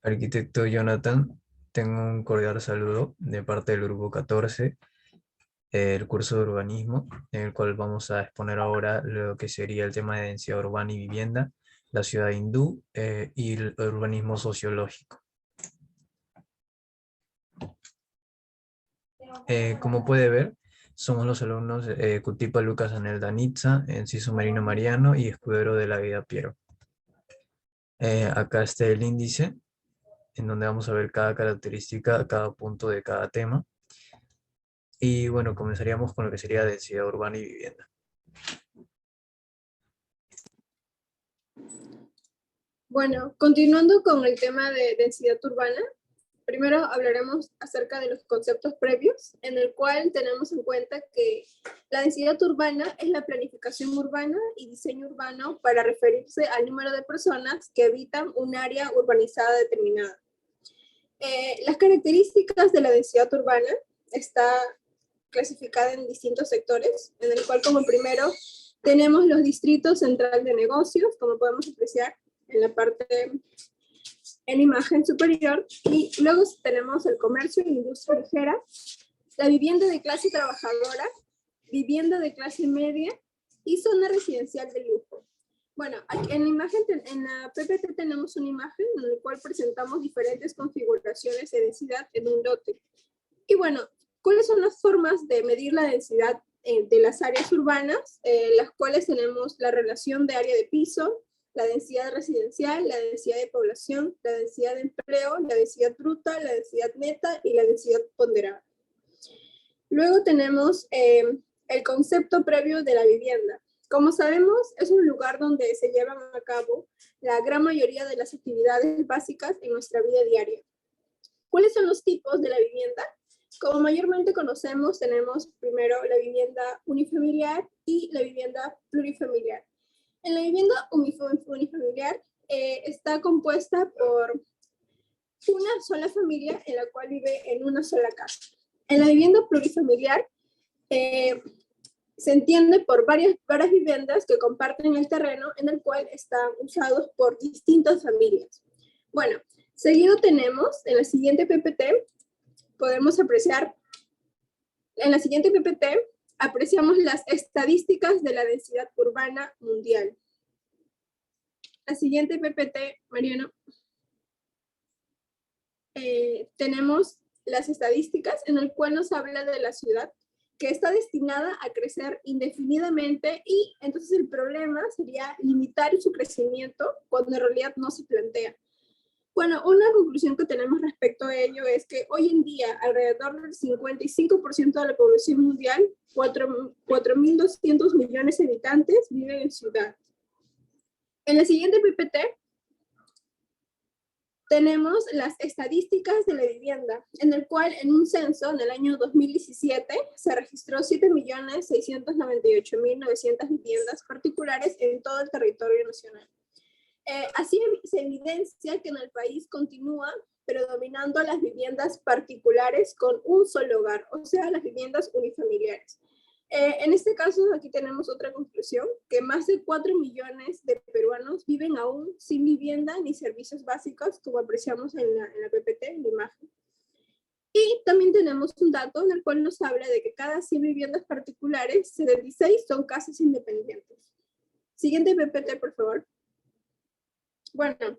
Arquitecto Jonathan, tengo un cordial saludo de parte del grupo 14, el curso de urbanismo, en el cual vamos a exponer ahora lo que sería el tema de densidad urbana y vivienda, la ciudad hindú y el urbanismo sociológico. Como puede ver, somos los alumnos Cutipa Lucas Anel Danitza, Enciso Marino Mariano y Escudero de la Vida Piero. Acá está el índice, en donde vamos a ver cada característica, cada punto de cada tema. Y bueno, comenzaríamos con lo que sería densidad urbana y vivienda. Bueno, continuando con el tema de densidad urbana, primero hablaremos acerca de los conceptos previos, en el cual tenemos en cuenta que la densidad urbana es la planificación urbana y diseño urbano para referirse al número de personas que habitan un área urbanizada determinada. Las características de la densidad urbana está clasificada en distintos sectores, en el cual como primero tenemos los distritos central de negocios, como podemos apreciar en la parte, en imagen superior, y luego tenemos el comercio e industria ligera, la vivienda de clase trabajadora, vivienda de clase media y zona residencial de lujo. Bueno, aquí en la imagen, en la PPT tenemos una imagen en la cual presentamos diferentes configuraciones de densidad en un lote. Y bueno, ¿cuáles son las formas de medir la densidad de las áreas urbanas? Las cuales tenemos la relación de área de piso, la densidad residencial, la densidad de población, la densidad de empleo, la densidad bruta, la densidad neta y la densidad ponderada. Luego tenemos el concepto previo de la vivienda. Como sabemos, es un lugar donde se llevan a cabo la gran mayoría de las actividades básicas en nuestra vida diaria. ¿Cuáles son los tipos de la vivienda? Como mayormente conocemos, tenemos primero la vivienda unifamiliar y la vivienda plurifamiliar. En la vivienda unifamiliar está compuesta por una sola familia en la cual vive en una sola casa. En la vivienda plurifamiliar se entiende por varias viviendas que comparten el terreno en el cual están usados por distintas familias. Bueno, seguido tenemos en la siguiente PPT, podemos apreciar, en la siguiente PPT apreciamos las estadísticas de la densidad urbana mundial. La siguiente PPT, Mariano, tenemos las estadísticas en el cual nos habla de la ciudad que está destinada a crecer indefinidamente y entonces el problema sería limitar su crecimiento cuando en realidad no se plantea. Bueno, una conclusión que tenemos respecto a ello es que hoy en día alrededor del 55% de la población mundial, 4.200 millones de habitantes, viven en ciudades. En la siguiente PPT tenemos las estadísticas de la vivienda, en el cual en un censo en el año 2017 se registró 7.698.900 viviendas particulares en todo el territorio nacional. Así se evidencia que en el país continúa predominando las viviendas particulares con un solo hogar, o sea, las viviendas unifamiliares. En este caso, aquí tenemos otra conclusión, que más de 4 millones de peruanos viven aún sin vivienda ni servicios básicos, como apreciamos en la PPT, en la imagen. Y también tenemos un dato en el cual nos habla de que cada 100 viviendas particulares, 76 son casas independientes. Siguiente PPT, por favor. Bueno,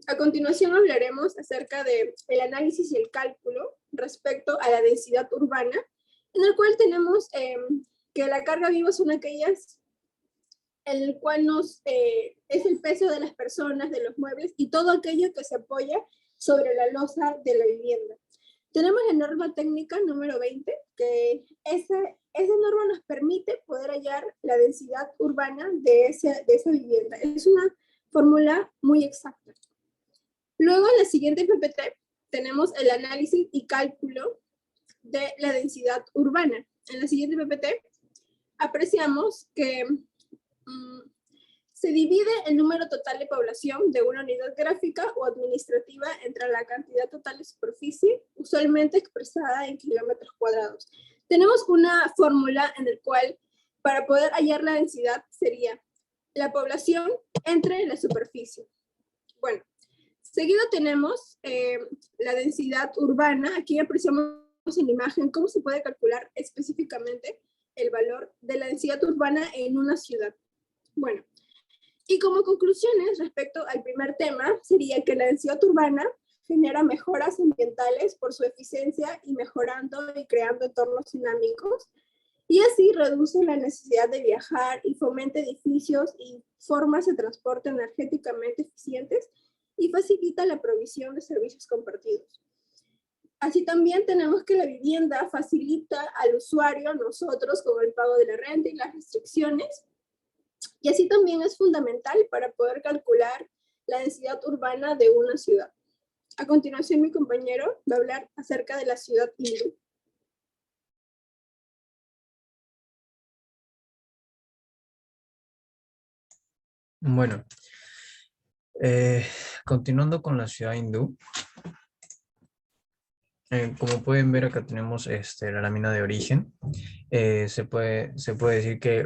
a continuación hablaremos acerca del análisis y el cálculo respecto a la densidad urbana, en el cual tenemos que la carga viva son aquellas en el cual es el peso de las personas, de los muebles y todo aquello que se apoya sobre la losa de la vivienda. Tenemos la norma técnica número 20, que esa norma nos permite poder hallar la densidad urbana de esa vivienda. Es una fórmula muy exacta. Luego en la siguiente PPT tenemos el análisis y cálculo de la densidad urbana. En la siguiente PPT apreciamos que se divide el número total de población de una unidad gráfica o administrativa entre la cantidad total de superficie, usualmente expresada en kilómetros cuadrados. Tenemos una fórmula en la cual para poder hallar la densidad sería la población entre la superficie. Bueno, Seguido tenemos la densidad urbana. Aquí apreciamos en la imagen cómo se puede calcular específicamente el valor de la densidad urbana en una ciudad. Bueno, y como conclusiones respecto al primer tema, sería que la densidad urbana genera mejoras ambientales por su eficiencia y mejorando y creando entornos dinámicos, y así reduce la necesidad de viajar y fomenta edificios y formas de transporte energéticamente eficientes y facilita la provisión de servicios compartidos. Así también tenemos que la vivienda facilita al usuario, nosotros, con el pago de la renta y las restricciones, y así también es fundamental para poder calcular la densidad urbana de una ciudad. A continuación, mi compañero va a hablar acerca de la ciudad hindú. Bueno, continuando con la ciudad hindú, como pueden ver acá tenemos la lámina de origen. Se puede decir que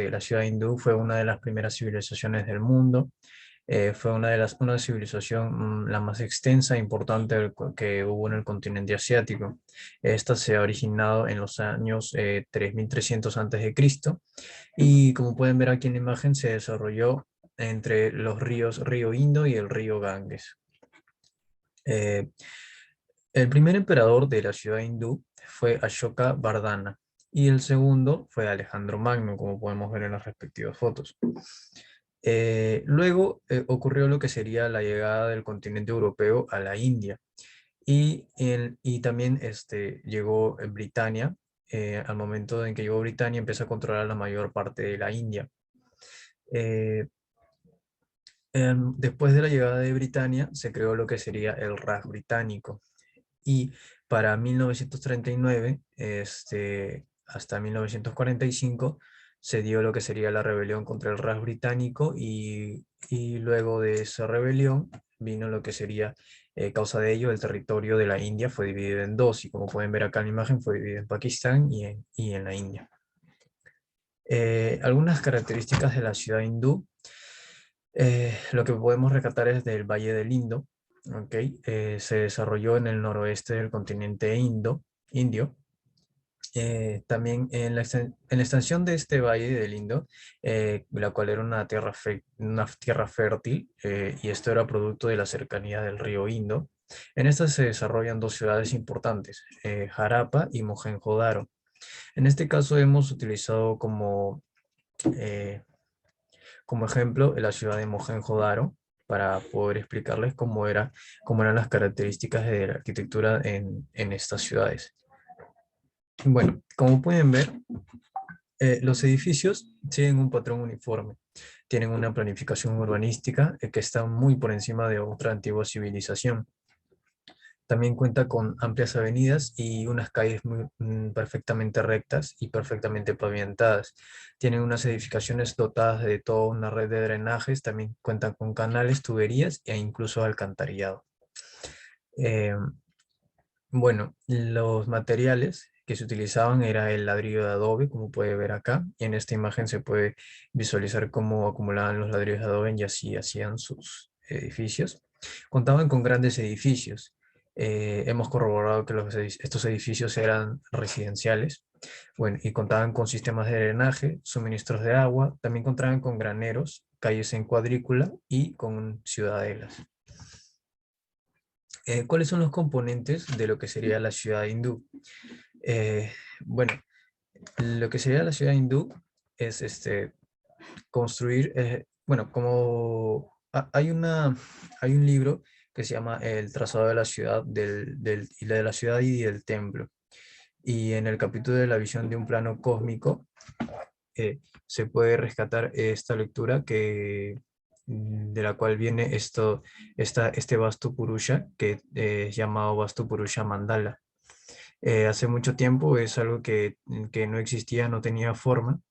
la ciudad hindú fue una de las primeras civilizaciones del mundo. Fue una civilización la más extensa e importante que hubo en el continente asiático. Esta se ha originado en los años 3300 a.C. y como pueden ver aquí en la imagen se desarrolló entre los ríos Río Indo y el río Ganges. Eh, el primer emperador de la ciudad hindú fue Ashoka Vardhana y el segundo fue Alejandro Magno, como podemos ver en las respectivas fotos. Luego ocurrió lo que sería la llegada del continente europeo a la India y también llegó Britania. Al momento en que llegó Britania empezó a controlar la mayor parte de la India. Eh, Después de la llegada de Britania se creó lo que sería el Raj británico y para 1939 hasta 1945 se dio lo que sería la rebelión contra el Raj británico y luego de esa rebelión vino lo que sería, causa de ello, el territorio de la India fue dividido en dos y como pueden ver acá en la imagen fue dividido en Pakistán y en la India. Algunas características de la ciudad hindú. Lo que podemos rescatar es del Valle del Indo, ¿okay? Se desarrolló en el noroeste del continente indio. También en la extensión de este Valle del Indo, la cual era una tierra fértil, y esto era producto de la cercanía del río Indo. En esta se desarrollan dos ciudades importantes, Harappa y Mohenjo-Daro. En este caso hemos utilizado eh, como ejemplo la ciudad de Mohenjo-Daro para poder explicarles cómo eran las características de la arquitectura en estas ciudades. Bueno, como pueden ver, los edificios siguen un patrón uniforme. Tienen una planificación urbanística que está muy por encima de otra antigua civilización. También cuenta con amplias avenidas y unas calles perfectamente rectas y perfectamente pavimentadas. Tienen unas edificaciones dotadas de toda una red de drenajes, también cuentan con canales, tuberías e incluso alcantarillado. Bueno, los materiales que se utilizaban era el ladrillo de adobe, como puede ver acá, y en esta imagen se puede visualizar cómo acumulaban los ladrillos de adobe y así hacían sus edificios. Contaban con grandes edificios. Hemos corroborado que estos edificios eran residenciales, bueno, y contaban con sistemas de drenaje, suministros de agua, también contaban con graneros, calles en cuadrícula y con ciudadelas. ¿Cuáles son los componentes de lo que sería la ciudad hindú? Bueno, lo que sería la ciudad hindú es construir, bueno, hay un libro que se llama El trazado de la ciudad, de la ciudad y del templo. Y en el capítulo de la visión de un plano cósmico, se puede rescatar esta lectura de la cual viene este Vastu Purusha, que es llamado Vastu Purusha Mandala. Hace mucho tiempo es algo que no existía, no tenía forma,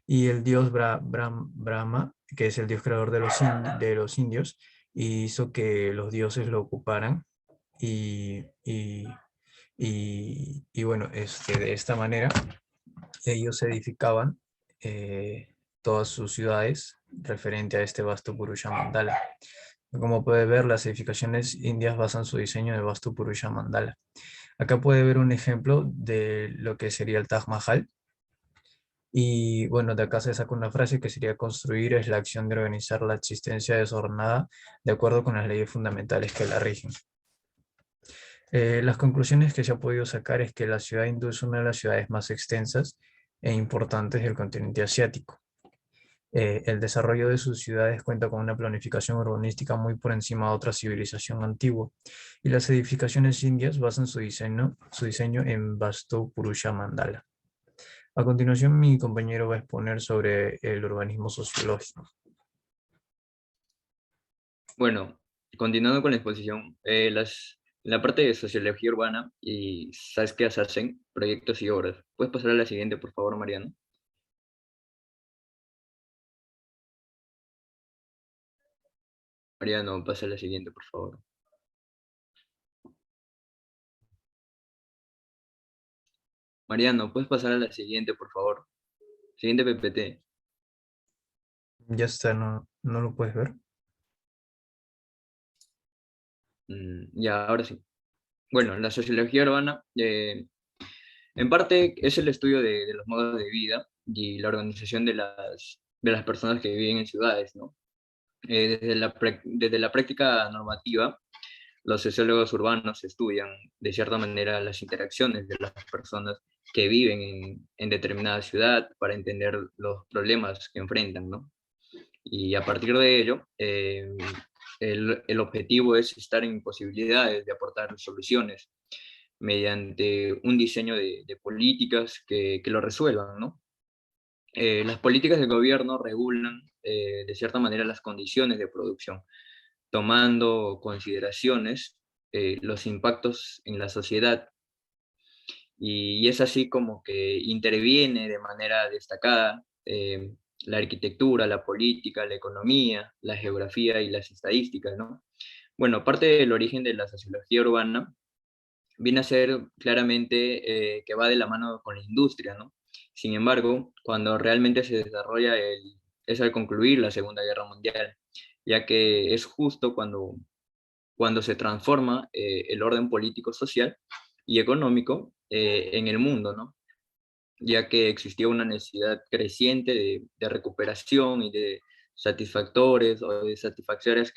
y el dios Brahma, que es el dios creador de los indios, hizo que los dioses lo ocuparan y, y, y bueno, de esta manera ellos edificaban todas sus ciudades referente a este Vastu Purusha Mandala. Como puede ver, las edificaciones indias basan su diseño en el Vastu Purusha Mandala. Acá puede ver un ejemplo de lo que sería el Taj Mahal. Y bueno, de acá se saca una frase que sería: construir es la acción de organizar la existencia desordenada de acuerdo con las leyes fundamentales que la rigen. Las conclusiones que se ha podido sacar es que la ciudad hindú es una de las ciudades más extensas e importantes del continente asiático. El desarrollo de sus ciudades cuenta con una planificación urbanística muy por encima de otra civilización antigua, y las edificaciones indias basan su diseño en Vastu Purusha Mandala. A continuación, mi compañero va a exponer sobre el urbanismo sociológico. Bueno, continuando con la exposición, la parte de sociología urbana y sabes qué se hacen proyectos y obras. ¿Puedes pasar a la siguiente, por favor, Mariano? Mariano, pasa a la siguiente, por favor. Mariano, ¿puedes pasar a la siguiente, por favor? Siguiente PPT. Ya está, no lo puedes ver. Ya, ahora sí. Bueno, la sociología urbana, en parte, es el estudio de los modos de vida y la organización de las personas que viven en ciudades, ¿no? Desde la práctica normativa, los sociólogos urbanos estudian, de cierta manera, las interacciones de las personas que viven en determinada ciudad para entender los problemas que enfrentan, ¿no? Y a partir de ello, el objetivo es estar en posibilidades de aportar soluciones mediante un diseño de políticas que lo resuelvan, ¿no? Las políticas del gobierno regulan, de cierta manera, las condiciones de producción, tomando consideraciones los impactos en la sociedad, y es así como que interviene de manera destacada la arquitectura, la política, la economía, la geografía y las estadísticas, ¿no? Bueno, parte del origen de la sociología urbana viene a ser claramente que va de la mano con la industria, ¿no? Sin embargo, cuando realmente se desarrolla es al concluir la Segunda Guerra Mundial, ya que es justo cuando se transforma el orden político, social y económico en el mundo, ¿no? Ya que existía una necesidad creciente de recuperación y de satisfactores o de satisfacciones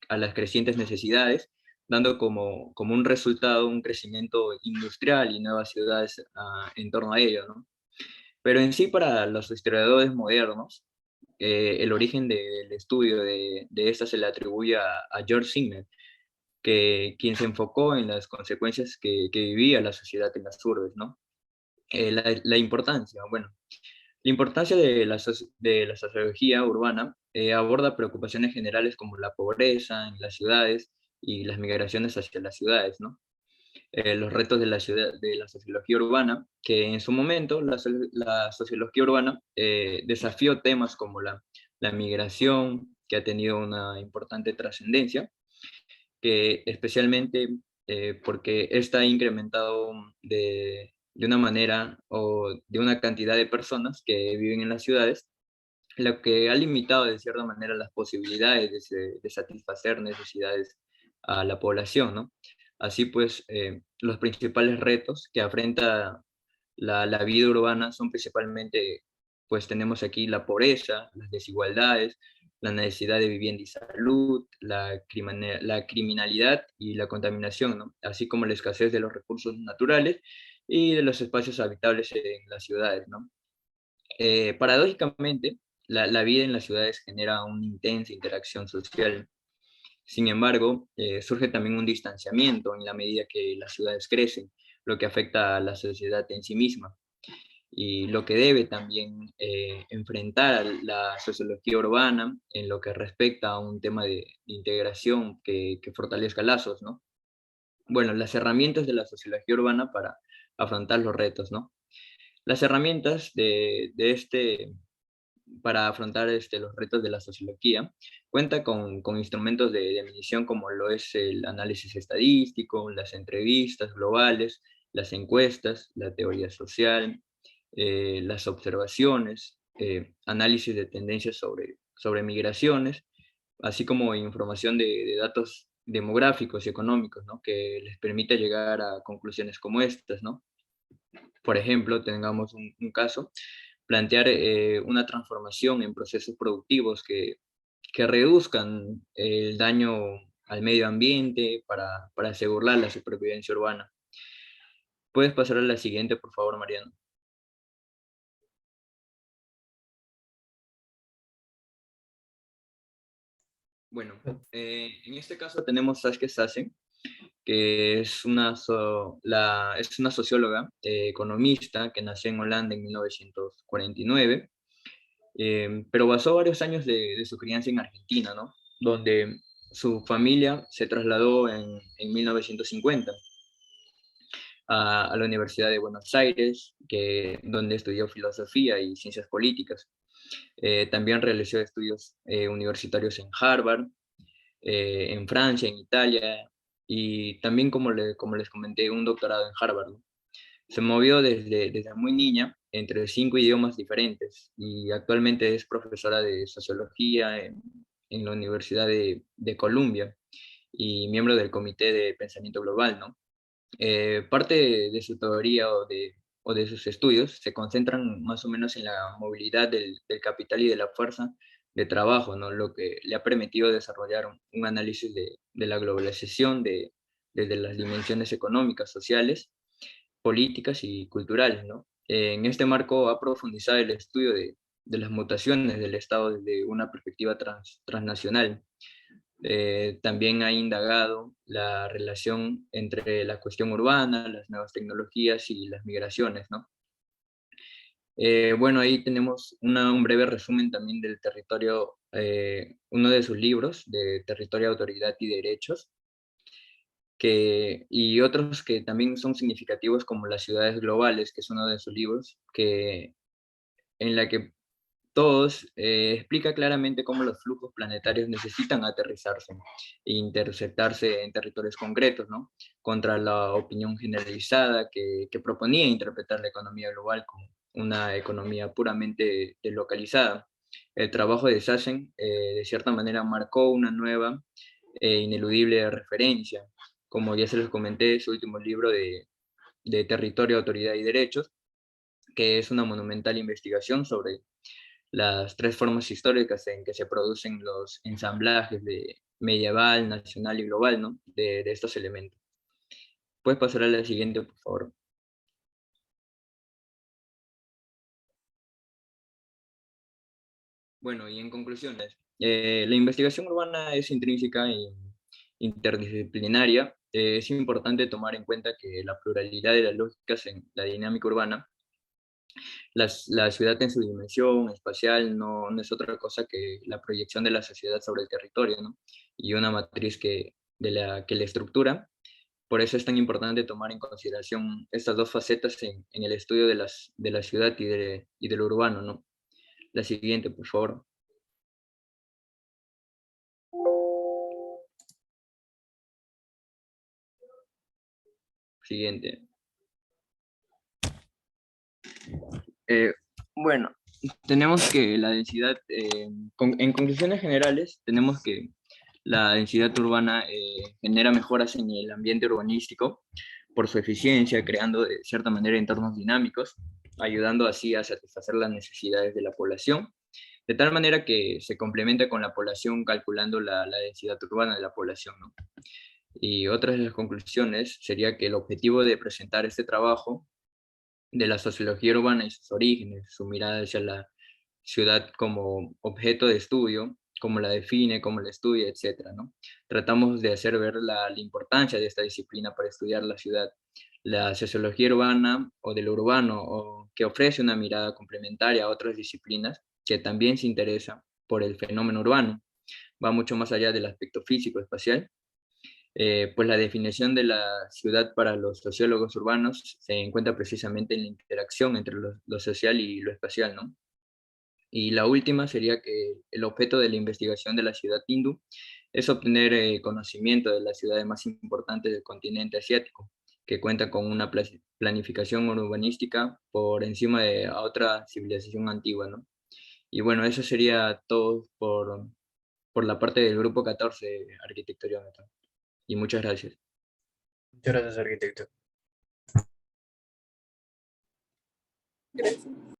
a las crecientes necesidades, dando como un resultado un crecimiento industrial y nuevas ciudades en torno a ello, ¿no? Pero en sí, para los historiadores modernos, el origen del estudio de esta se le atribuye a George Simmel, quien se enfocó en las consecuencias que vivía la sociedad en las urbes, ¿no? La importancia, bueno, la importancia de la sociología urbana aborda preocupaciones generales como la pobreza en las ciudades y las migraciones hacia las ciudades, ¿no? Los retos de la sociología urbana, que en su momento la sociología urbana desafió temas como la migración, que ha tenido una importante trascendencia, que especialmente porque está incrementado de una manera o de una cantidad de personas que viven en las ciudades, lo que ha limitado de cierta manera las posibilidades de satisfacer necesidades a la población, ¿no? Así pues, los principales retos que afronta la vida urbana son principalmente, pues tenemos aquí la pobreza, las desigualdades, la necesidad de vivienda y salud, la criminalidad y la contaminación, ¿no? Así como la escasez de los recursos naturales y de los espacios habitables en las ciudades, ¿no? Paradójicamente, la vida en las ciudades genera una intensa interacción social. Sin embargo, surge también un distanciamiento en la medida que las ciudades crecen, lo que afecta a la sociedad en sí misma, y lo que debe también enfrentar la sociología urbana en lo que respecta a un tema de integración que fortalezca lazos, ¿no? Bueno, las herramientas de la sociología urbana para afrontar los retos, ¿no? Las herramientas para afrontar los retos de la sociología, cuenta con instrumentos de medición como lo es el análisis estadístico, las entrevistas globales, las encuestas, la teoría social, las observaciones, análisis de tendencias sobre migraciones, así como información de datos demográficos y económicos, ¿no? Que les permite llegar a conclusiones como estas, ¿no? Por ejemplo, tengamos un caso, plantear una transformación en procesos productivos que reduzcan el daño al medio ambiente para asegurar la supervivencia urbana. ¿Puedes pasar a la siguiente, por favor, Mariano? Bueno, en este caso tenemos Saskia Sassen, que es es una socióloga, economista, que nació en Holanda en 1949, pero basó varios años de su crianza en Argentina, ¿no? Donde su familia se trasladó en 1950 a la Universidad de Buenos Aires, donde estudió filosofía y ciencias políticas. También realizó estudios universitarios en Harvard, en Francia, en Italia, y también, como les comenté, un doctorado en Harvard, ¿no? Se movió desde muy niña entre 5 idiomas diferentes y actualmente es profesora de sociología en la Universidad de Columbia y miembro del Comité de Pensamiento Global, ¿no? Parte de su teoría o de sus estudios se concentran más o menos en la movilidad del capital y de la fuerza de trabajo, ¿no? Lo que le ha permitido desarrollar un análisis de la globalización desde las dimensiones económicas, sociales, políticas y culturales, ¿no? En este marco ha profundizado el estudio de las mutaciones del Estado desde una perspectiva transnacional. También ha indagado la relación entre la cuestión urbana, las nuevas tecnologías y las migraciones, ¿no? Bueno, ahí tenemos un breve resumen también del territorio, uno de sus libros, de Territorio, Autoridad y Derechos, y otros que también son significativos como Las ciudades globales, que es uno de sus libros, en la que todos explica claramente cómo los flujos planetarios necesitan aterrizarse e interceptarse en territorios concretos, ¿no? Contra la opinión generalizada que proponía interpretar la economía global como una economía puramente deslocalizada. El trabajo de Sassen, de cierta manera, marcó una nueva e ineludible referencia. Como ya se los comenté, su último libro de Territorio, Autoridad y Derechos, que es una monumental investigación sobre las tres formas históricas en que se producen los ensamblajes de medieval, nacional y global, ¿no? De estos elementos. Puedes pasar a la siguiente, por favor. Bueno, y en conclusiones, la investigación urbana es intrínseca e interdisciplinaria. Es importante tomar en cuenta que la pluralidad de las lógicas en la dinámica urbana, la ciudad en su dimensión espacial no es otra cosa que la proyección de la sociedad sobre el territorio, ¿no? Y una matriz que la estructura. Por eso es tan importante tomar en consideración estas dos facetas en el estudio de la ciudad y de lo urbano, ¿no? La siguiente, por favor. Siguiente. Eh, bueno, tenemos que la densidad, en conclusiones generales, tenemos que la densidad urbana genera mejoras en el ambiente urbanístico por su eficiencia, creando de cierta manera entornos dinámicos, ayudando así a satisfacer las necesidades de la población, de tal manera que se complementa con la población calculando la densidad urbana de la población, ¿no? Y otra de las conclusiones sería que el objetivo de presentar este trabajo de la sociología urbana y sus orígenes, su mirada hacia la ciudad como objeto de estudio, cómo la define, cómo la estudia, etcétera, ¿no? Tratamos de hacer ver la importancia de esta disciplina para estudiar la ciudad. La sociología urbana o del urbano, o que ofrece una mirada complementaria a otras disciplinas que también se interesa por el fenómeno urbano. Va mucho más allá del aspecto físico, espacial, pues la definición de la ciudad para los sociólogos urbanos se encuentra precisamente en la interacción entre lo social y lo espacial, ¿no? Y la última sería que el objeto de la investigación de la ciudad hindú es obtener conocimiento de las ciudades más importantes del continente asiático, que cuenta con una planificación urbanística por encima de a otra civilización antigua, ¿no? Y bueno, eso sería todo por la parte del grupo 14, arquitecto Jonathan. Y muchas gracias. Muchas gracias, arquitecto. Gracias.